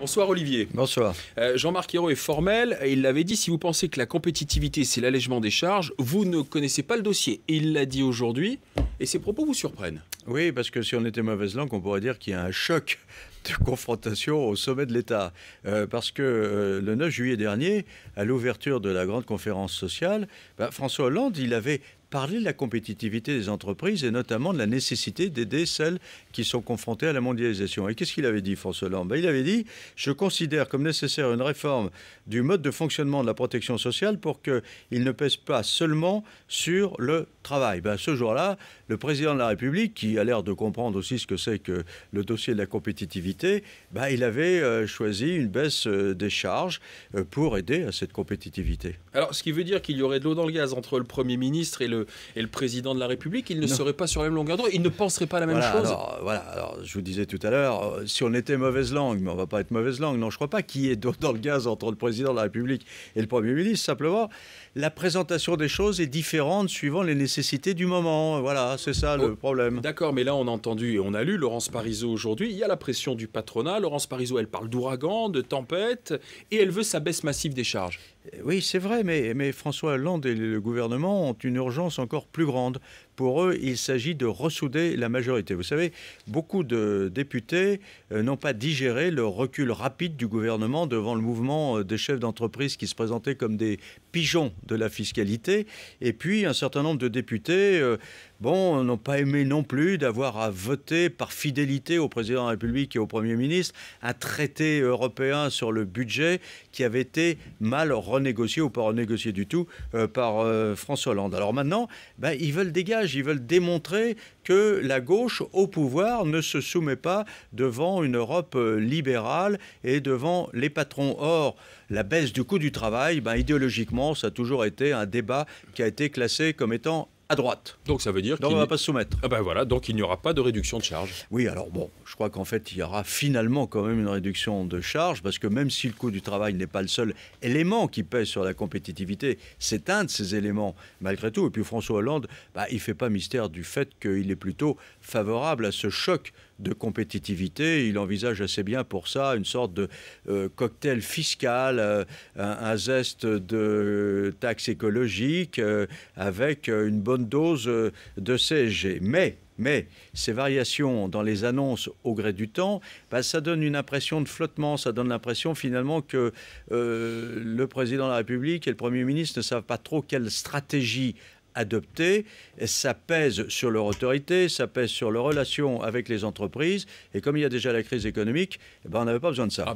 Bonsoir Olivier. Bonsoir. Jean-Marc Ayrault est formel, il l'avait dit, si vous pensez que la compétitivité c'est l'allègement des charges, vous ne connaissez pas le dossier. Et il l'a dit aujourd'hui, et ses propos vous surprennent. Oui, parce que si on était mauvaise langue, on pourrait dire qu'il y a un choc de confrontation au sommet de l'État. Parce que le 9 juillet dernier, à l'ouverture de la grande conférence sociale, François Hollande, il avait parlé de la compétitivité des entreprises et notamment de la nécessité d'aider celles qui sont confrontées à la mondialisation. Et qu'est-ce qu'il avait dit, François Hollande? Il avait dit « Je considère comme nécessaire une réforme du mode de fonctionnement de la protection sociale pour qu'il ne pèse pas seulement sur le travail ». Ce jour-là, le président de la République, qui a l'air de comprendre aussi ce que c'est que le dossier de la compétitivité, il avait choisi une baisse des charges pour aider à cette compétitivité. Alors, ce qui veut dire qu'il y aurait de l'eau dans le gaz entre le Premier ministre et le président de la République, ils ne seraient pas sur la même longueur d'onde, ils ne penseraient pas la même chose. Alors, je vous disais tout à l'heure, si on était mauvaise langue, mais on ne va pas être mauvaise langue, non, je ne crois pas qu'il y ait d'eau dans le gaz entre le président de la République et le Premier ministre, simplement, la présentation des choses est différente suivant les nécessités du moment. Voilà, c'est ça le problème. D'accord, mais là on a entendu et on a lu Laurence Parisot aujourd'hui, il y a la pression du patronat. Laurence Parisot, elle parle d'ouragan, de tempête, et elle veut sa baisse massive des charges. Oui, c'est vrai, mais François Hollande et le gouvernement ont une urgence encore plus grande. Pour eux, il s'agit de ressouder la majorité. Vous savez, beaucoup de députés n'ont pas digéré le recul rapide du gouvernement devant le mouvement des chefs d'entreprise qui se présentaient comme des pigeons de la fiscalité. Et puis, un certain nombre de députés n'ont pas aimé non plus d'avoir à voter par fidélité au président de la République et au Premier ministre un traité européen sur le budget qui avait été mal renégocié ou pas renégocié du tout par François Hollande. Alors maintenant, ils veulent dégager. Ils veulent démontrer que la gauche au pouvoir ne se soumet pas devant une Europe libérale et devant les patrons. Or, la baisse du coût du travail, idéologiquement, ça a toujours été un débat qui a été classé comme étant à droite. Donc ça veut dire qu'on ne va pas se soumettre. Donc il n'y aura pas de réduction de charges. Oui, alors je crois qu'en fait, il y aura finalement quand même une réduction de charges, parce que même si le coût du travail n'est pas le seul élément qui pèse sur la compétitivité, c'est un de ces éléments, malgré tout. Et puis François Hollande, il ne fait pas mystère du fait qu'il est plutôt favorable à ce choc de compétitivité. Il envisage assez bien pour ça une sorte de cocktail fiscal, un zeste de taxes écologiques avec une bonne dose de CSG. Mais ces variations dans les annonces au gré du temps, ça donne une impression de flottement, ça donne l'impression finalement que le président de la République et le Premier ministre ne savent pas trop quelle stratégie adopter. Ça pèse sur leur autorité, ça pèse sur leurs relations avec les entreprises, et comme il y a déjà la crise économique, on n'avait pas besoin de ça.